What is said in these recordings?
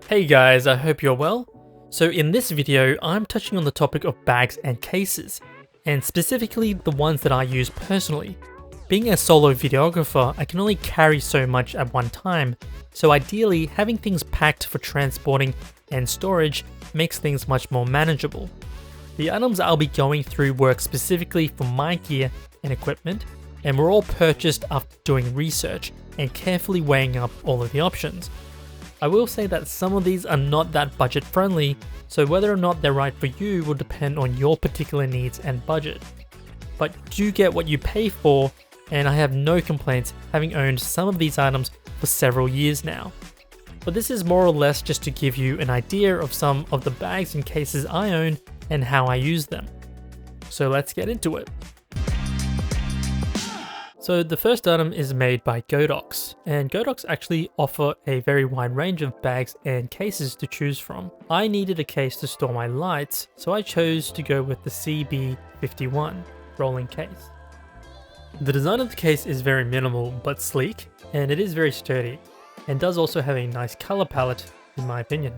Hey guys, I hope you're well. So in this video, I'm touching on the topic of bags and cases, and specifically the ones that I use personally. Being a solo videographer, I can only carry so much at one time, so ideally having things packed for transporting and storage makes things much more manageable. The items I'll be going through work specifically for my gear and equipment, and were all purchased after doing research and carefully weighing up all of the options. I will say that some of these are not that budget friendly, so whether or not they're right for you will depend on your particular needs and budget. But do get what you pay for, and I have no complaints having owned some of these items for several years now. But this is more or less just to give you an idea of some of the bags and cases I own and how I use them. So let's get into it. So the first item is made by Godox, and Godox actually offer a very wide range of bags and cases to choose from. I needed a case to store my lights, so I chose to go with the CB51 rolling case. The design of the case is very minimal but sleek, and it is very sturdy, and does also have a nice color palette in my opinion.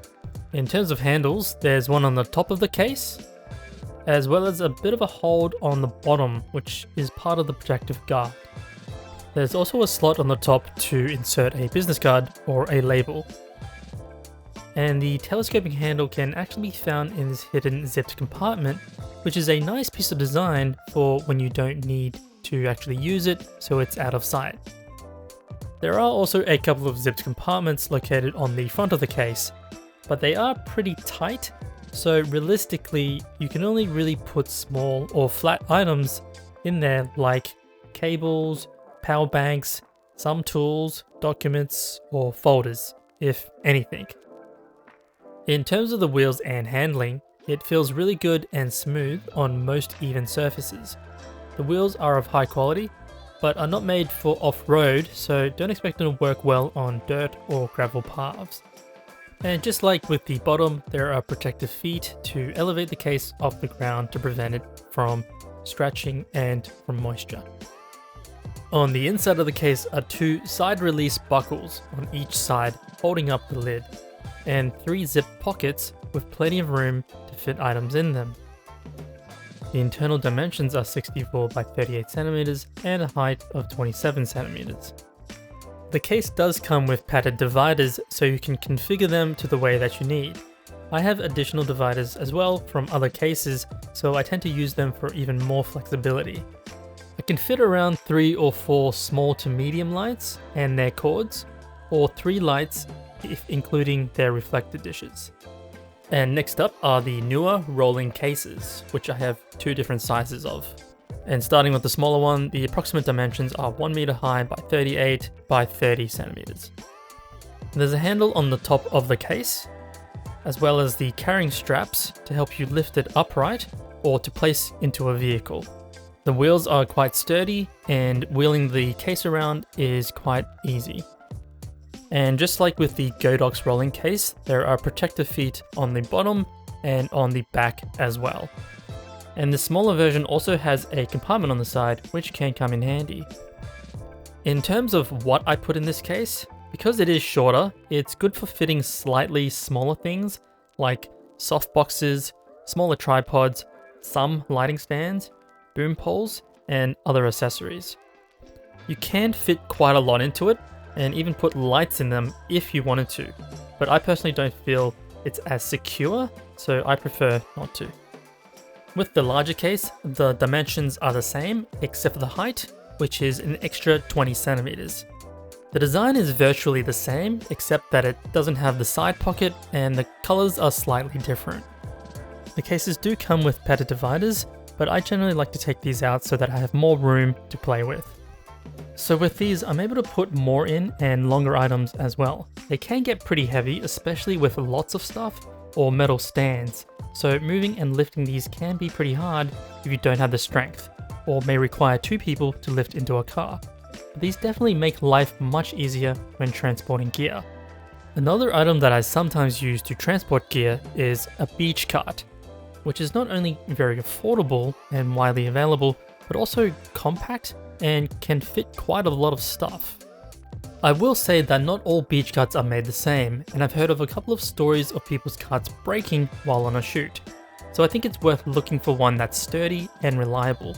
In terms of handles, there's one on the top of the case, as well as a bit of a hold on the bottom, which is part of the protective guard. There's also a slot on the top to insert a business card or a label. And the telescoping handle can actually be found in this hidden zipped compartment, which is a nice piece of design for when you don't need to actually use it, so it's out of sight. There are also a couple of zipped compartments located on the front of the case, but they are pretty tight, so realistically you can only really put small or flat items in there like cables, power banks, some tools, documents, or folders, if anything. In terms of the wheels and handling, it feels really good and smooth on most even surfaces. The wheels are of high quality, but are not made for off-road, so don't expect them to work well on dirt or gravel paths. And just like with the bottom, there are protective feet to elevate the case off the ground to prevent it from scratching and from moisture. On the inside of the case are two side release buckles on each side holding up the lid, and 3 zip pockets with plenty of room to fit items in them. The internal dimensions are 64 by 38 centimeters and a height of 27 centimeters. The case does come with padded dividers, so you can configure them to the way that you need. I have additional dividers as well from other cases, so I tend to use them for even more flexibility. I can fit around 3 or 4 small to medium lights and their cords, or 3 lights if including their reflector dishes. And next up are the Neewer rolling cases, which I have 2 different sizes of. And starting with the smaller one, the approximate dimensions are 1 meter high by 38 by 30 centimeters. There's a handle on the top of the case, as well as the carrying straps to help you lift it upright or to place into a vehicle. The wheels are quite sturdy, and wheeling the case around is quite easy. And just like with the Godox rolling case, there are protective feet on the bottom and on the back as well. And the smaller version also has a compartment on the side, which can come in handy. In terms of what I put in this case, because it is shorter, it's good for fitting slightly smaller things like soft boxes, smaller tripods, some lighting stands, boom poles, and other accessories. You can fit quite a lot into it, and even put lights in them if you wanted to, but I personally don't feel it's as secure, so I prefer not to. With the larger case, the dimensions are the same except for the height, which is an extra 20 centimeters. The design is virtually the same except that it doesn't have the side pocket and the colors are slightly different. The cases do come with padded dividers, but I generally like to take these out so that I have more room to play with. So with these, I'm able to put more in and longer items as well. They can get pretty heavy, especially with lots of stuff or metal stands, so moving and lifting these can be pretty hard if you don't have the strength, or may require 2 people to lift into a car. But these definitely make life much easier when transporting gear. Another item that I sometimes use to transport gear is a beach cart, which is not only very affordable and widely available, but also compact and can fit quite a lot of stuff. I will say that not all beach carts are made the same, and I've heard of a couple of stories of people's carts breaking while on a shoot. So I think it's worth looking for one that's sturdy and reliable.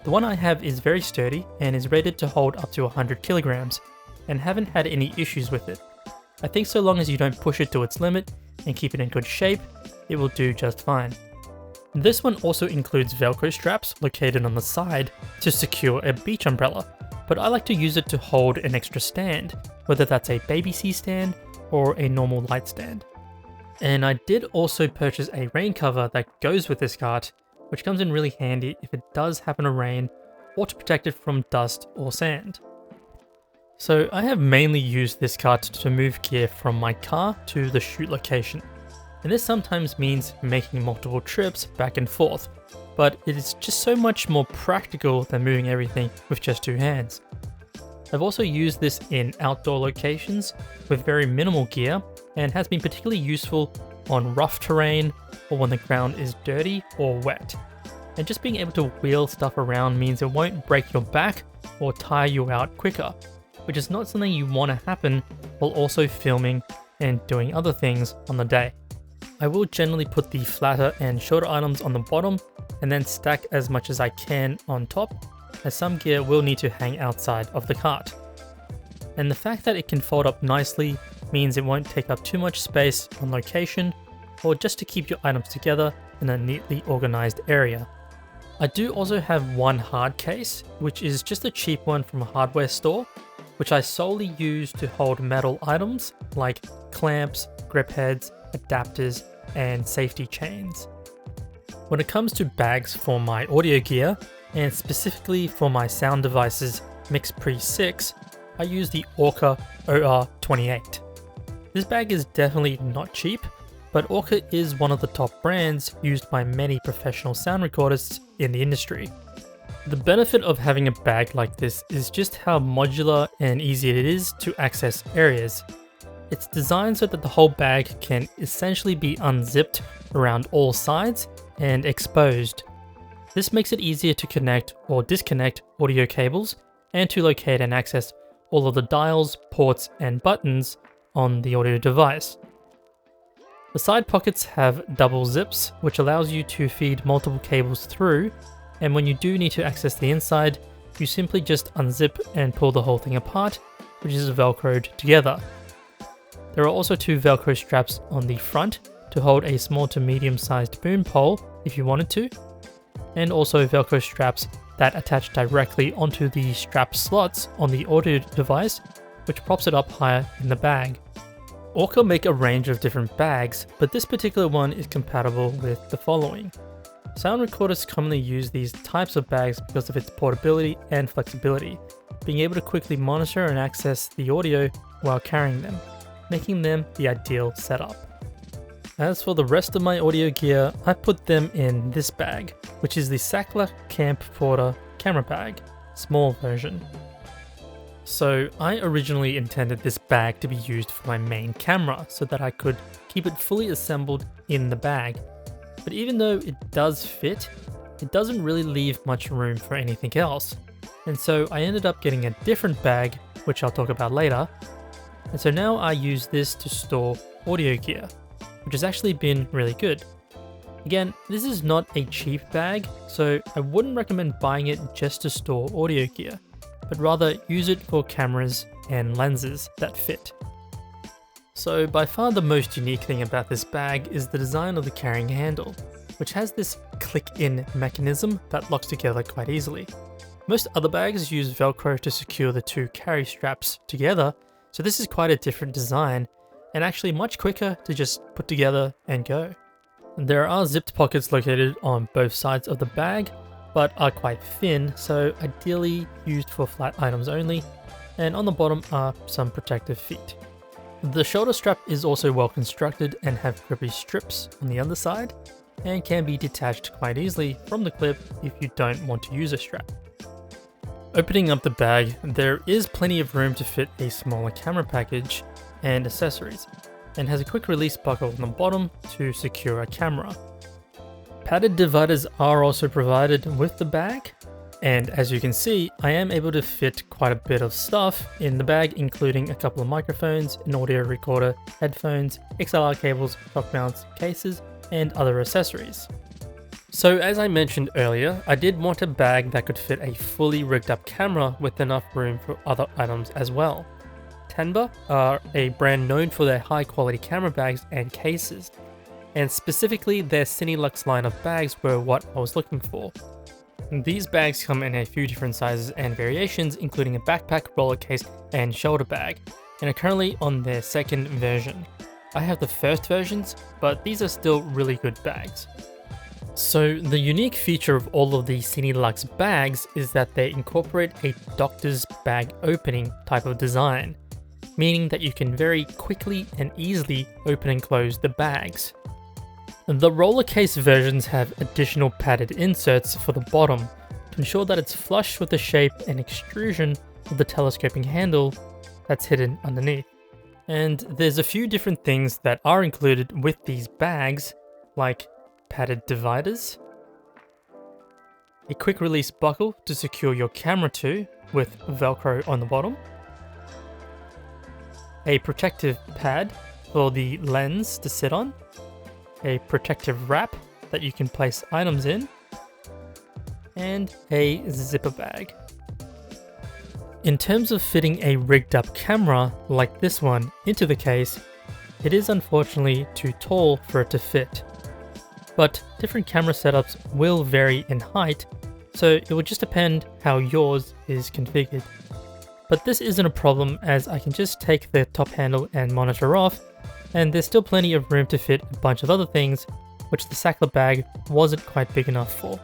The one I have is very sturdy and is rated to hold up to 100 kilograms, and haven't had any issues with it. I think so long as you don't push it to its limit and keep it in good shape, it will do just fine. This one also includes Velcro straps located on the side to secure a beach umbrella, but I like to use it to hold an extra stand, whether that's a baby C stand or a normal light stand. And I did also purchase a rain cover that goes with this cart, which comes in really handy if it does happen to rain or to protect it from dust or sand. So I have mainly used this cart to move gear from my car to the shoot location. And this sometimes means making multiple trips back and forth, but it is just so much more practical than moving everything with just two hands. I've also used this in outdoor locations with very minimal gear and has been particularly useful on rough terrain or when the ground is dirty or wet. And just being able to wheel stuff around means it won't break your back or tire you out quicker, which is not something you want to happen while also filming and doing other things on the day. I will generally put the flatter and shorter items on the bottom and then stack as much as I can on top, as some gear will need to hang outside of the cart. And the fact that it can fold up nicely means it won't take up too much space on location or just to keep your items together in a neatly organized area. I do also have one hard case, which is just a cheap one from a hardware store, which I solely use to hold metal items like clamps, grip heads, adapters, and safety chains. When it comes to bags for my audio gear, and specifically for my sound devices MixPre 6, I use the Orca OR-28. This bag is definitely not cheap, but Orca is one of the top brands used by many professional sound recordists in the industry. The benefit of having a bag like this is just how modular and easy it is to access areas. It's designed so that the whole bag can essentially be unzipped around all sides and exposed. This makes it easier to connect or disconnect audio cables and to locate and access all of the dials, ports, and buttons on the audio device. The side pockets have double zips, which allows you to feed multiple cables through, and when you do need to access the inside, you simply just unzip and pull the whole thing apart, which is velcroed together. There are also two Velcro straps on the front to hold a small to medium sized boom pole if you wanted to, and also Velcro straps that attach directly onto the strap slots on the audio device, which props it up higher in the bag. Orca make a range of different bags, but this particular one is compatible with the following. Sound recorders commonly use these types of bags because of its portability and flexibility, being able to quickly monitor and access the audio while carrying them, making them the ideal setup. As for the rest of my audio gear, I put them in this bag, which is the Sachtler Camporter camera bag, small version. So I originally intended this bag to be used for my main camera so that I could keep it fully assembled in the bag. But even though it does fit, it doesn't really leave much room for anything else. And so I ended up getting a different bag, which I'll talk about later. And so now I use this to store audio gear, which has actually been really good. Again, this is not a cheap bag, so I wouldn't recommend buying it just to store audio gear, but rather use it for cameras and lenses that fit. So by far the most unique thing about this bag is the design of the carrying handle, which has this click-in mechanism that locks together quite easily. Most other bags use Velcro to secure the two carry straps together, so this is quite a different design, and actually much quicker to just put together and go. There are zipped pockets located on both sides of the bag, but are quite thin, so ideally used for flat items only, and on the bottom are some protective feet. The shoulder strap is also well constructed and have grippy strips on the underside, and can be detached quite easily from the clip if you don't want to use a strap. Opening up the bag, there is plenty of room to fit a smaller camera package and accessories, and has a quick release buckle on the bottom to secure a camera. Padded dividers are also provided with the bag, And as you can see, I am able to fit quite a bit of stuff in the bag, including a couple of microphones, an audio recorder, headphones, XLR cables, shock mounts, cases, and other accessories. So as I mentioned earlier, I did want a bag that could fit a fully rigged up camera with enough room for other items as well. Tenba are a brand known for their high quality camera bags and cases, and specifically their Cinelux line of bags were what I was looking for. These bags come in a few different sizes and variations, including a backpack, roller case, and shoulder bag, and are currently on their second version. I have the first versions, but these are still really good bags. So the unique feature of all of these Cinelux bags is that they incorporate a doctor's bag opening type of design, meaning that you can very quickly and easily open and close the bags. The roller case versions have additional padded inserts for the bottom to ensure that it's flush with the shape and extrusion of the telescoping handle that's hidden underneath. And there's a few different things that are included with these bags, like padded dividers, a quick release buckle to secure your camera to with Velcro on the bottom, a protective pad for the lens to sit on, a protective wrap that you can place items in, and a zipper bag. In terms of fitting a rigged up camera like this one into the case, it is unfortunately too tall for it to fit. But different camera setups will vary in height, so it would just depend how yours is configured. But this isn't a problem, as I can just take the top handle and monitor off, and there's still plenty of room to fit a bunch of other things, which the Sachtler bag wasn't quite big enough for.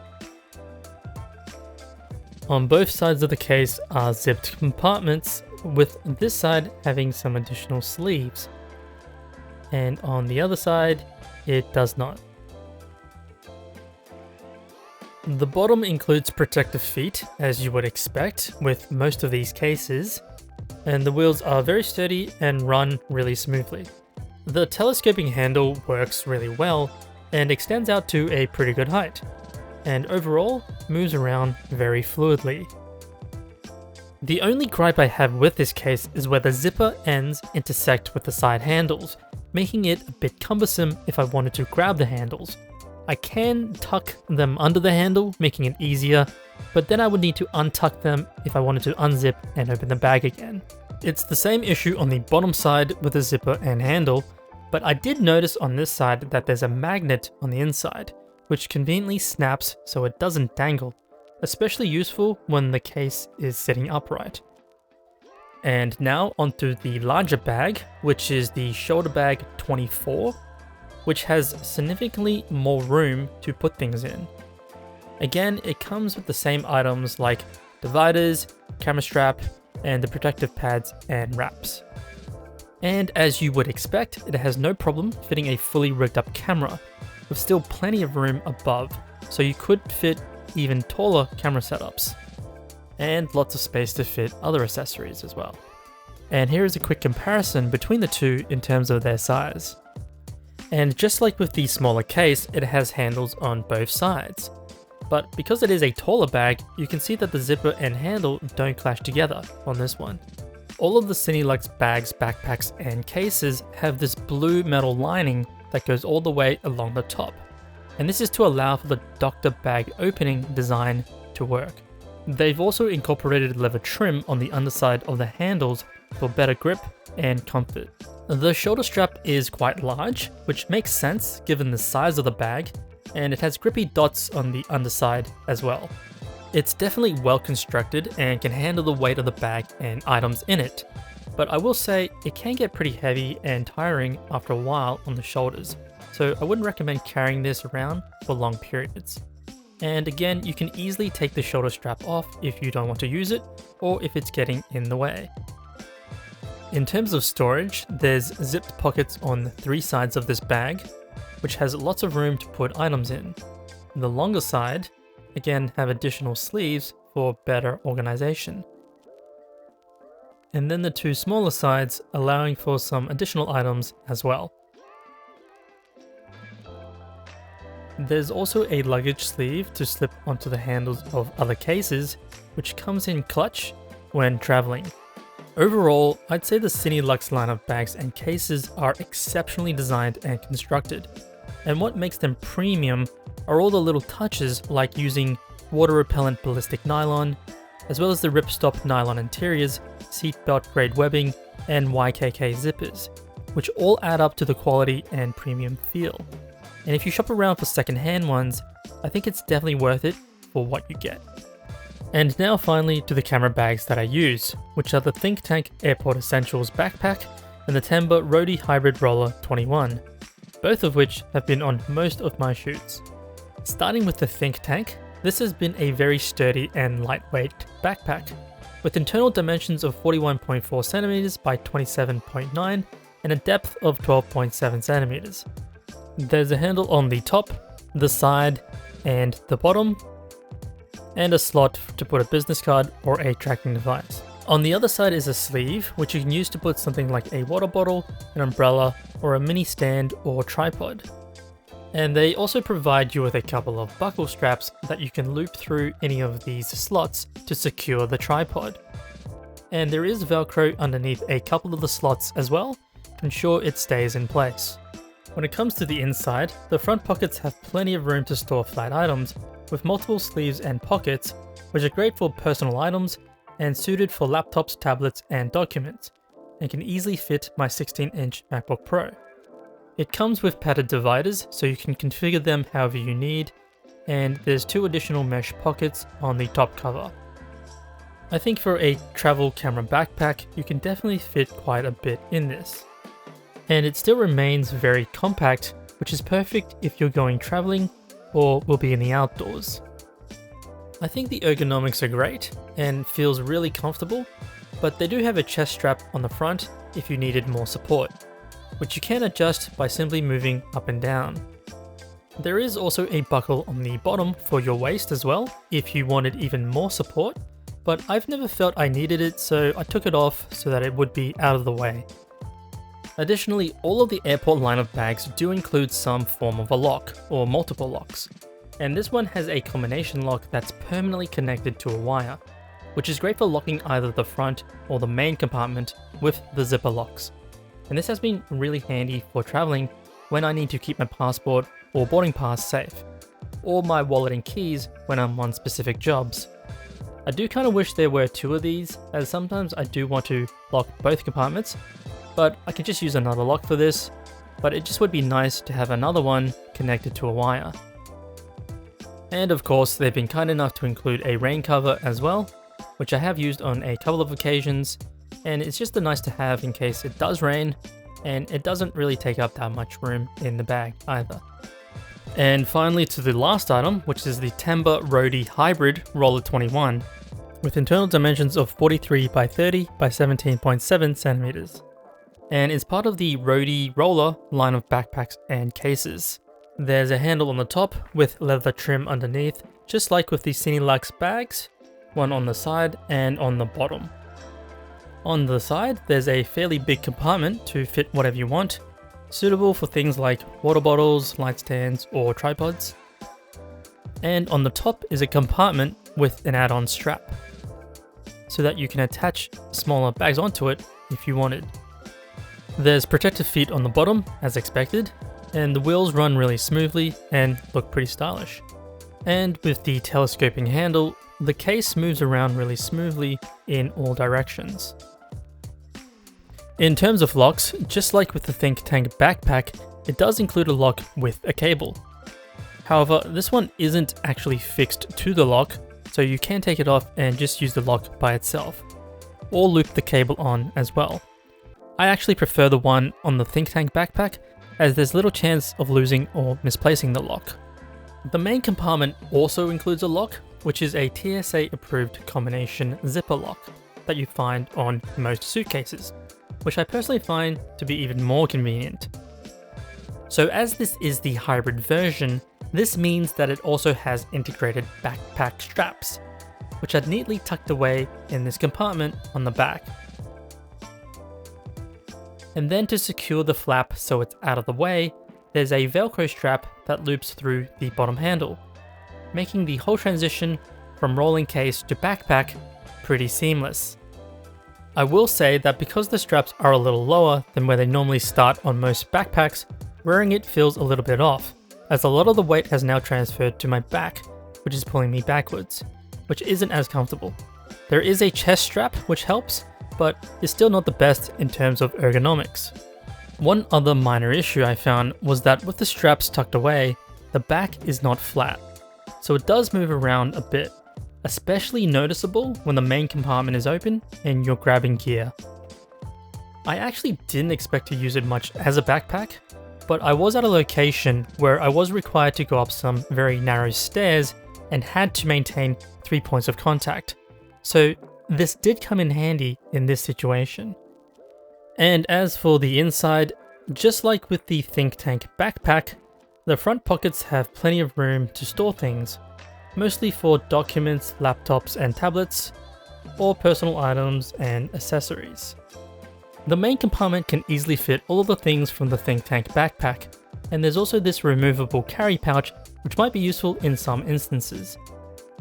On both sides of the case are zipped compartments, with this side having some additional sleeves, and on the other side it does not. The bottom includes protective feet, as you would expect with most of these cases, and the wheels are very sturdy and run really smoothly. The telescoping handle works really well and extends out to a pretty good height, and overall moves around very fluidly. The only gripe I have with this case is where the zipper ends intersect with the side handles, making it a bit cumbersome if I wanted to grab the handles. I can tuck them under the handle, making it easier, but then I would need to untuck them if I wanted to unzip and open the bag again. It's the same issue on the bottom side with the zipper and handle, but I did notice on this side that there's a magnet on the inside, which conveniently snaps so it doesn't dangle, especially useful when the case is sitting upright. And now onto the larger bag, which is the shoulder bag 24, which has significantly more room to put things in. Again, it comes with the same items like dividers, camera strap, and the protective pads and wraps. And as you would expect, it has no problem fitting a fully rigged up camera, with still plenty of room above, so you could fit even taller camera setups, and lots of space to fit other accessories as well. And here is a quick comparison between the two in terms of their size. And just like with the smaller case, it has handles on both sides. But because it is a taller bag, you can see that the zipper and handle don't clash together on this one. All of the Cinelux bags, backpacks, and cases have this blue metal lining that goes all the way along the top. And this is to allow for the doctor bag opening design to work. They've also incorporated leather trim on the underside of the handles for better grip and comfort. The shoulder strap is quite large, which makes sense given the size of the bag, and it has grippy dots on the underside as well. It's definitely well constructed and can handle the weight of the bag and items in it, but I will say it can get pretty heavy and tiring after a while on the shoulders, so I wouldn't recommend carrying this around for long periods. And again, you can easily take the shoulder strap off if you don't want to use it, or if it's getting in the way. In terms of storage, there's zipped pockets on 3 sides of this bag, which has lots of room to put items in. The longer side, again, have additional sleeves for better organization. And then the 2 smaller sides allowing for some additional items as well. There's also a luggage sleeve to slip onto the handles of other cases, which comes in clutch when traveling. Overall, I'd say the Cinelux line of bags and cases are exceptionally designed and constructed, and what makes them premium are all the little touches like using water repellent ballistic nylon, as well as the ripstop nylon interiors, seatbelt grade webbing, and YKK zippers, which all add up to the quality and premium feel. And if you shop around for second-hand ones, I think it's definitely worth it for what you get. And now finally to the camera bags that I use, which are the Think Tank Airport Essentials backpack and the Tenba Roadie Hybrid Roller 21, both of which have been on most of my shoots. Starting with the Think Tank, this has been a very sturdy and lightweight backpack, with internal dimensions of 41.4 centimeters by 27.9 and a depth of 12.7 centimeters. There's a handle on the top, the side, and the bottom, and a slot to put a business card or a tracking device. On the other side is a sleeve, which you can use to put something like a water bottle, an umbrella, or a mini stand or tripod. And they also provide you with a couple of buckle straps that you can loop through any of these slots to secure the tripod. And there is Velcro underneath a couple of the slots as well, to ensure it stays in place. When it comes to the inside, the front pockets have plenty of room to store flat items, with multiple sleeves and pockets, which are great for personal items and suited for laptops, tablets, and documents, and can easily fit my 16-inch MacBook Pro. It comes with padded dividers, so you can configure them however you need, and there's 2 additional mesh pockets on the top cover. I think for a travel camera backpack, you can definitely fit quite a bit in this. And it still remains very compact, which is perfect if you're going traveling or will be in the outdoors. I think the ergonomics are great and feels really comfortable, but they do have a chest strap on the front if you needed more support, which you can adjust by simply moving up and down. There is also a buckle on the bottom for your waist as well, if you wanted even more support, but I've never felt I needed it, so I took it off so that it would be out of the way. Additionally, all of the airport line of bags do include some form of a lock, or multiple locks, and this one has a combination lock that's permanently connected to a wire, which is great for locking either the front or the main compartment with the zipper locks. And this has been really handy for traveling when I need to keep my passport or boarding pass safe, or my wallet and keys when I'm on specific jobs. I do kind of wish there were 2 of these, as sometimes I do want to lock both compartments, but I could just use another lock for this, but it just would be nice to have another one connected to a wire. And of course, they've been kind enough to include a rain cover as well, which I have used on a couple of occasions, and it's just a nice to have in case it does rain, and it doesn't really take up that much room in the bag either. And finally to the last item, which is the Tenba Roadie Hybrid Roller 21, with internal dimensions of 43 by 30 by 17.7 centimeters. And is part of the Roadie Roller line of backpacks and cases. There's a handle on the top with leather trim underneath, just like with the Cinelux bags, one on the side and on the bottom. On the side, there's a fairly big compartment to fit whatever you want, suitable for things like water bottles, light stands, or tripods. And on the top is a compartment with an add-on strap, so that you can attach smaller bags onto it if you wanted. There's protective feet on the bottom, as expected, and the wheels run really smoothly and look pretty stylish. And with the telescoping handle, the case moves around really smoothly in all directions. In terms of locks, just like with the Think Tank backpack, it does include a lock with a cable. However, this one isn't actually fixed to the lock, so you can take it off and just use the lock by itself, or loop the cable on as well. I actually prefer the one on the Think Tank backpack, as there's little chance of losing or misplacing the lock. The main compartment also includes a lock, which is a TSA approved combination zipper lock that you find on most suitcases, which I personally find to be even more convenient. So as this is the hybrid version, this means that it also has integrated backpack straps, which are neatly tucked away in this compartment on the back. And then to secure the flap so it's out of the way, there's a Velcro strap that loops through the bottom handle, making the whole transition from rolling case to backpack pretty seamless. I will say that because the straps are a little lower than where they normally start on most backpacks, wearing it feels a little bit off, as a lot of the weight has now transferred to my back, which is pulling me backwards, which isn't as comfortable. There is a chest strap which helps, but is still not the best in terms of ergonomics. One other minor issue I found was that with the straps tucked away, the back is not flat, so it does move around a bit, especially noticeable when the main compartment is open and you're grabbing gear. I actually didn't expect to use it much as a backpack, but I was at a location where I was required to go up some very narrow stairs and had to maintain 3 points of contact, so this did come in handy in this situation. And as for the inside, just like with the Think Tank backpack, the front pockets have plenty of room to store things, mostly for documents, laptops and tablets, or personal items and accessories. The main compartment can easily fit all of the things from the Think Tank backpack, and there's also this removable carry pouch which might be useful in some instances.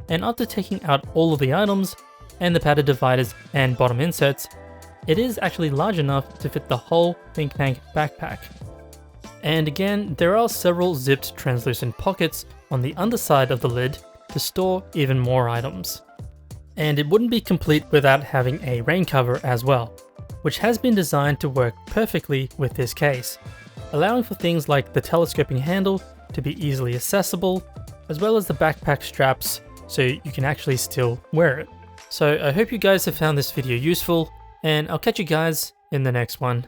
And after taking out all of the items, and the padded dividers and bottom inserts, it is actually large enough to fit the whole Think Tank backpack. And again, there are several zipped translucent pockets on the underside of the lid to store even more items. And it wouldn't be complete without having a rain cover as well, which has been designed to work perfectly with this case, allowing for things like the telescoping handle to be easily accessible, as well as the backpack straps so you can actually still wear it. So I hope you guys have found this video useful, and I'll catch you guys in the next one.